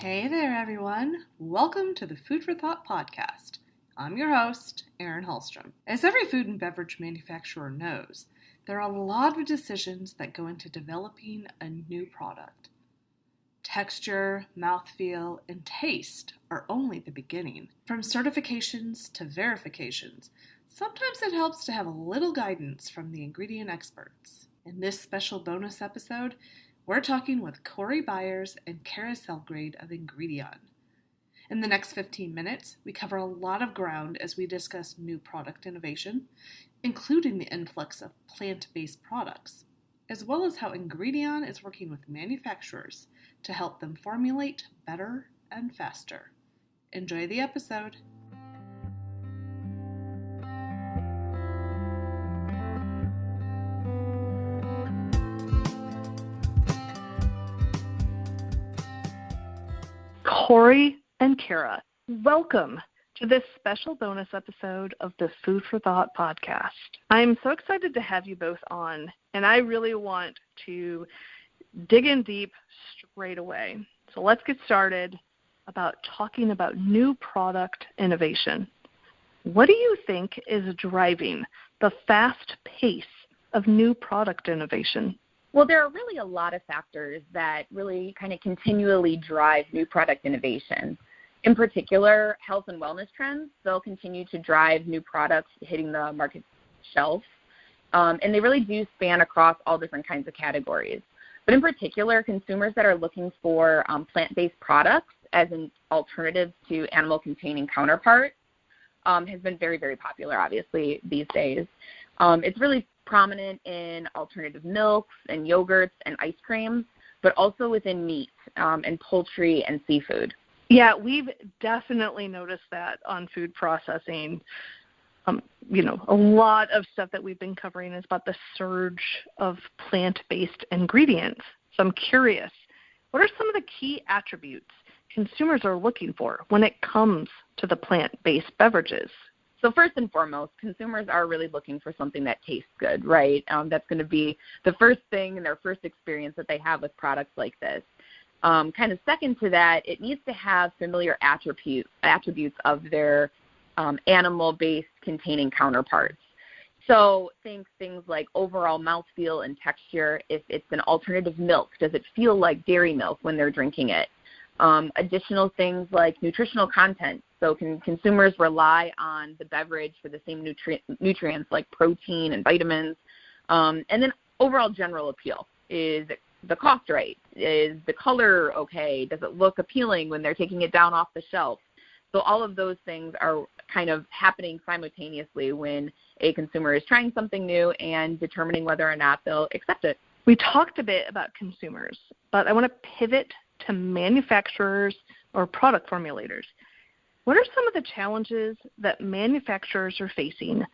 Hey there, everyone. Welcome to the Food for Thought podcast. I'm your host, Erin Hallstrom. As every food and beverage manufacturer knows, there are a lot of decisions that go into developing a new product. Texture, mouthfeel, and taste are only the beginning. From certifications to verifications, sometimes it helps to have a little guidance from the ingredient experts. In this special bonus episode, we're talking with Corie Beyers and Selgrade of Ingredion. In the next 15 minutes, we cover a lot of ground as we discuss new product innovation, including the influx of plant-based products, as well as how Ingredion is working with manufacturers to help them formulate better and faster. Enjoy the episode. Corie and Kara, welcome to this special bonus episode of the Food for Thought podcast. I'm so excited to have you both on, and I really want to dig in deep straight away. So let's get started about talking about new product innovation. What do you think is driving the fast pace of new product innovation? Well, there are really a lot of factors that really kind of continually drive new product innovation. In particular, health and wellness trends, they'll continue to drive new products hitting the market shelf. And they really do span across all different kinds of categories. But in particular, consumers that are looking for plant-based products as an alternative to animal-containing counterparts has been very, very popular, obviously, these days. It's really prominent in alternative milks and yogurts and ice creams, but also within meat and poultry and seafood. Yeah, we've definitely noticed that on food processing. A lot of stuff that we've been covering is about the surge of plant-based ingredients. So I'm curious, what are some of the key attributes consumers are looking for when it comes to the plant-based beverages? So first and foremost, consumers are really looking for something that tastes good, right? That's going to be the first thing in their first experience that they have with products like this. Kind of second to that, it needs to have familiar attributes of their animal-based containing counterparts. So think things like overall mouthfeel and texture. If it's an alternative milk, does it feel like dairy milk when they're drinking it? Additional things like nutritional content. So can consumers rely on the beverage for the same nutrients like protein and vitamins? And then overall general appeal. Is the cost right? Is the color okay? Does it look appealing when they're taking it down off the shelf? So all of those things are kind of happening simultaneously when a consumer is trying something new and determining whether or not they'll accept it. We talked a bit about consumers, but I want to pivot to manufacturers or product formulators. What are some of the challenges that manufacturers are facing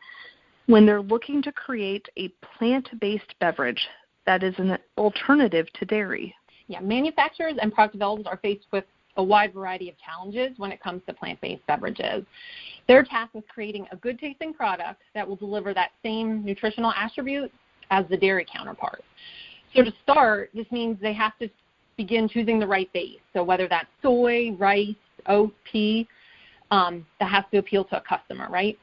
when they're looking to create a plant-based beverage that is an alternative to dairy? Yeah, manufacturers and product developers are faced with a wide variety of challenges when it comes to plant-based beverages. Their task is creating a good-tasting product that will deliver that same nutritional attribute as the dairy counterpart. So to start, this means they have to begin choosing the right base. So whether that's soy, rice, oat, pea, that has to appeal to a customer, right?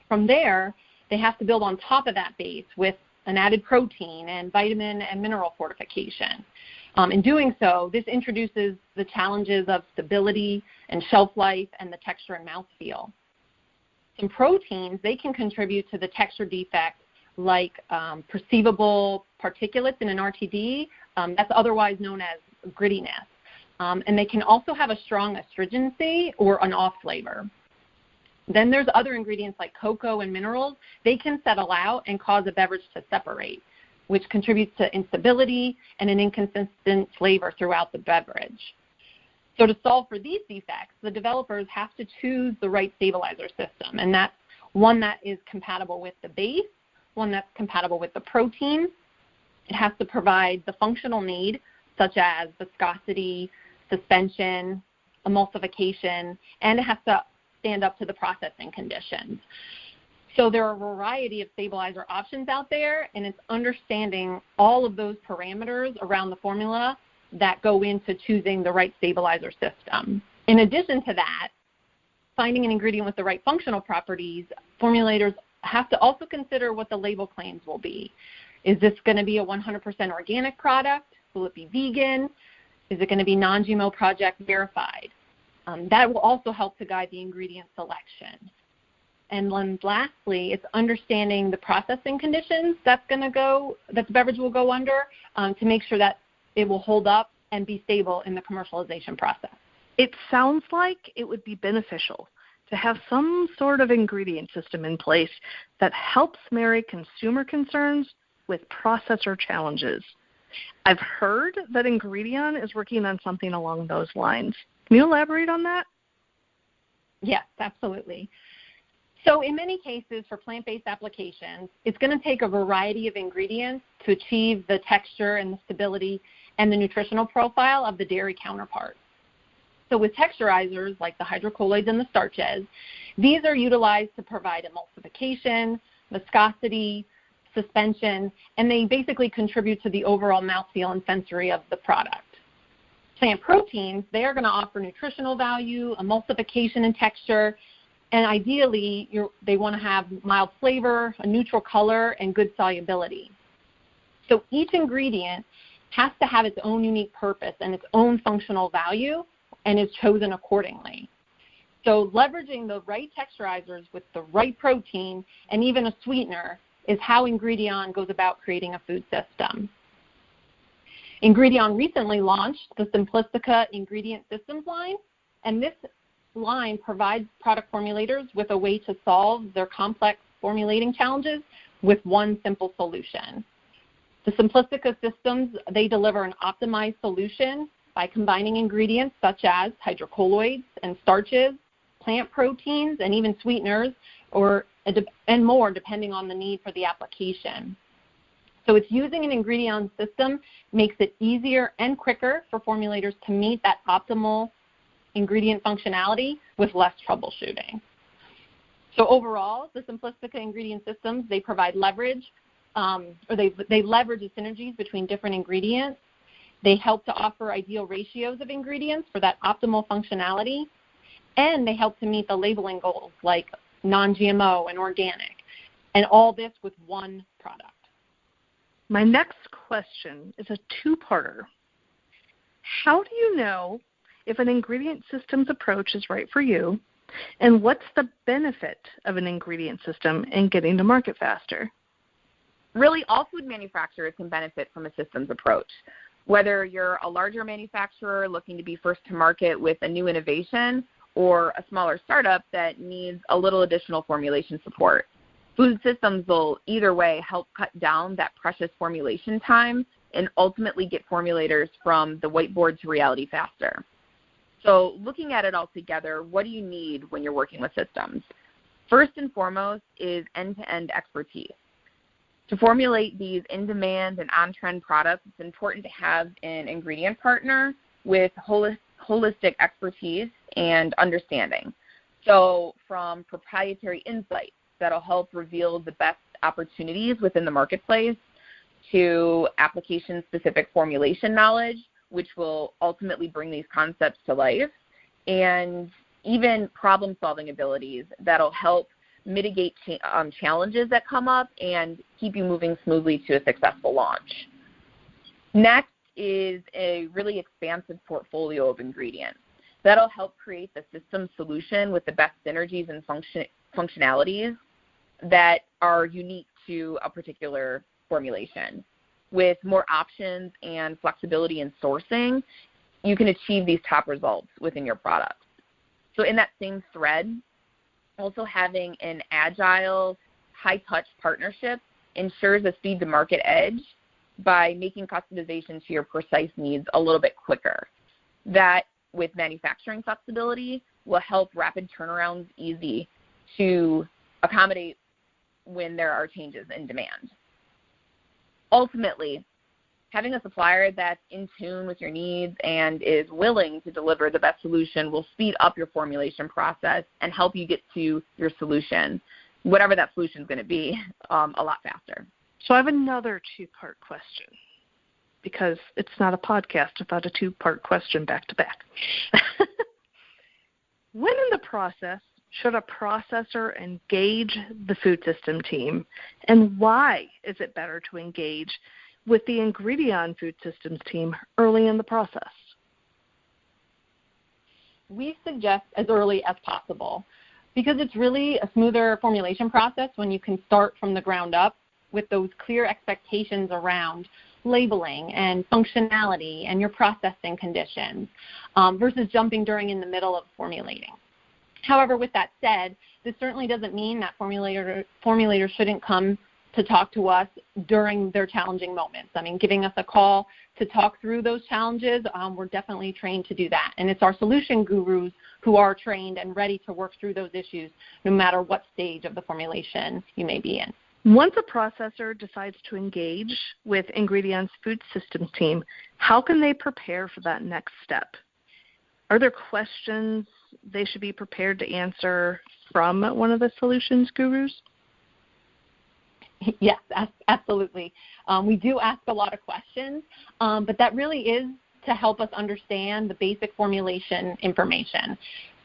From there, they have to build on top of that base with an added protein and vitamin and mineral fortification. In doing so, this introduces the challenges of stability and shelf life and the texture and mouthfeel. Some proteins, they can contribute to the texture defect like perceivable particulates in an RTD, that's otherwise known as grittiness. And they can also have a strong astringency or an off flavor. Then there's other ingredients like cocoa and minerals. They can settle out and cause a beverage to separate, which contributes to instability and an inconsistent flavor throughout the beverage. So to solve for these defects, the developers have to choose the right stabilizer system, and that's one that is compatible with the base, one that's compatible with the protein. It has to provide the functional need, such as viscosity, suspension, emulsification, and it has to stand up to the processing conditions. So there are a variety of stabilizer options out there, and it's understanding all of those parameters around the formula that go into choosing the right stabilizer system. In addition to that, finding an ingredient with the right functional properties, formulators have to also consider what the label claims will be. Is this going to be a 100% organic product? Will it be vegan? Is it going to be non-GMO project verified? That will also help to guide the ingredient selection. And then lastly, it's understanding the processing conditions that the beverage will go under to make sure that it will hold up and be stable in the commercialization process. It sounds like it would be beneficial to have some sort of ingredient system in place that helps marry consumer concerns with processor challenges. I've heard that Ingredion is working on something along those lines. Can you elaborate on that? Yes, absolutely. So in many cases for plant-based applications, it's going to take a variety of ingredients to achieve the texture and the stability and the nutritional profile of the dairy counterpart. So with texturizers like the hydrocolloids and the starches, these are utilized to provide emulsification, viscosity, suspension, and they basically contribute to the overall mouthfeel and sensory of the product. Plant proteins, they are going to offer nutritional value, emulsification and texture, and ideally they want to have mild flavor, a neutral color, and good solubility. So each ingredient has to have its own unique purpose and its own functional value and is chosen accordingly. So leveraging the right texturizers with the right protein and even a sweetener is how Ingredion goes about creating a food system. Ingredion recently launched the Simplesta ingredient systems line, and this line provides product formulators with a way to solve their complex formulating challenges with one simple solution. The Simplesta systems, they deliver an optimized solution by combining ingredients such as hydrocolloids and starches, plant proteins, and even sweeteners, and more depending on the need for the application. So it's using an Ingredion system makes it easier and quicker for formulators to meet that optimal ingredient functionality with less troubleshooting. So overall, the Simplesta ingredient systems, they provide leverage, they leverage the synergies between different ingredients. They help to offer ideal ratios of ingredients for that optimal functionality, and they help to meet the labeling goals like non-GMO and organic, and all this with one product. My next question is a two-parter. How do you know if an ingredient systems approach is right for you, and what's the benefit of an ingredient system in getting to market faster? Really, all food manufacturers can benefit from a systems approach. Whether you're a larger manufacturer looking to be first to market with a new innovation or a smaller startup that needs a little additional formulation support, food systems will either way help cut down that precious formulation time and ultimately get formulators from the whiteboard to reality faster. So looking at it all together, what do you need when you're working with systems? First and foremost is end-to-end expertise. To formulate these in-demand and on-trend products, it's important to have an ingredient partner with holistic expertise and understanding. So from proprietary insights that'll help reveal the best opportunities within the marketplace to application-specific formulation knowledge, which will ultimately bring these concepts to life, and even problem-solving abilities that'll help mitigate challenges that come up and keep you moving smoothly to a successful launch. Next is a really expansive portfolio of ingredients. That'll help create the system solution with the best synergies and functionalities that are unique to a particular formulation. With more options and flexibility in sourcing, you can achieve these top results within your products. So in that same thread, also having an agile, high-touch partnership ensures a speed-to-market edge by making customization to your precise needs a little bit quicker. That, with manufacturing flexibility, will help rapid turnarounds easy to accommodate when there are changes in demand. Ultimately, having a supplier that's in tune with your needs and is willing to deliver the best solution will speed up your formulation process and help you get to your solution, whatever that solution is going to be, a lot faster. So I have another two-part question. because it's not a podcast without a two-part question back to back. When in the process should a processor engage the food system team, and why is it better to engage with the Ingredion food systems team early in the process? We suggest as early as possible because it's really a smoother formulation process when you can start from the ground up with those clear expectations around labeling and functionality and your processing conditions versus jumping during in the middle of formulating. However, with that said, this certainly doesn't mean that formulators shouldn't come to talk to us during their challenging moments. I mean, giving us a call to talk through those challenges, we're definitely trained to do that. And it's our solution gurus who are trained and ready to work through those issues no matter what stage of the formulation you may be in. Once a processor decides to engage with Ingredion's food systems team, how can they prepare for that next step? Are there questions they should be prepared to answer from one of the solutions gurus? Yes, absolutely. We do ask a lot of questions, but that really is to help us understand the basic formulation information.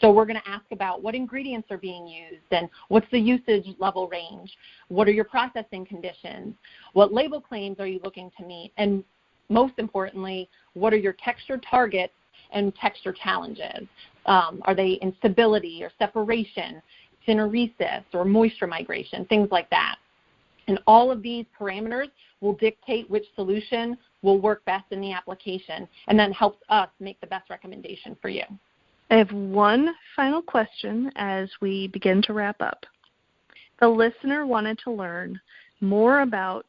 So we're going to ask about what ingredients are being used and what's the usage level range, what are your processing conditions, what label claims are you looking to meet, and most importantly, what are your texture targets and texture challenges? Are they in stability or separation, syneresis or moisture migration, things like that. And all of these parameters will dictate which solution will work best in the application and then helps us make the best recommendation for you. I have one final question as we begin to wrap up. The listener wanted to learn more about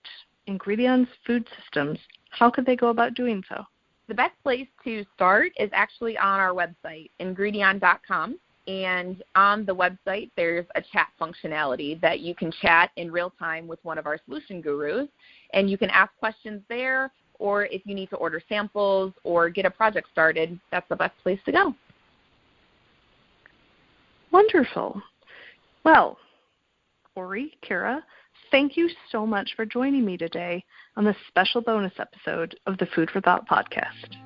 Ingredion's food systems. How could they go about doing so? The best place to start is actually on our website, ingredion.com. And on the website, there's a chat functionality that you can chat in real time with one of our solution gurus. And you can ask questions there, or if you need to order samples or get a project started, that's the best place to go. Wonderful. Well, Corie, Kara, thank you so much for joining me today on this special bonus episode of the Food for Thought podcast.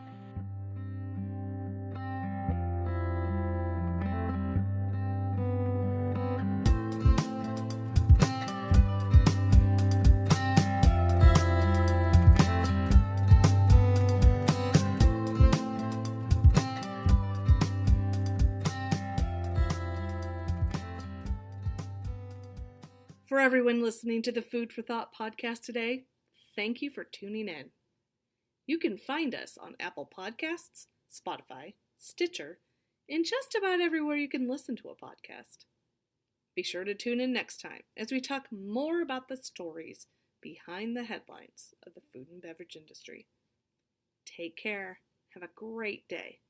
For everyone listening to the Food for Thought podcast today, thank you for tuning in. You can find us on Apple Podcasts, Spotify, Stitcher, and just about everywhere you can listen to a podcast. Be sure to tune in next time as we talk more about the stories behind the headlines of the food and beverage industry. Take care. Have a great day.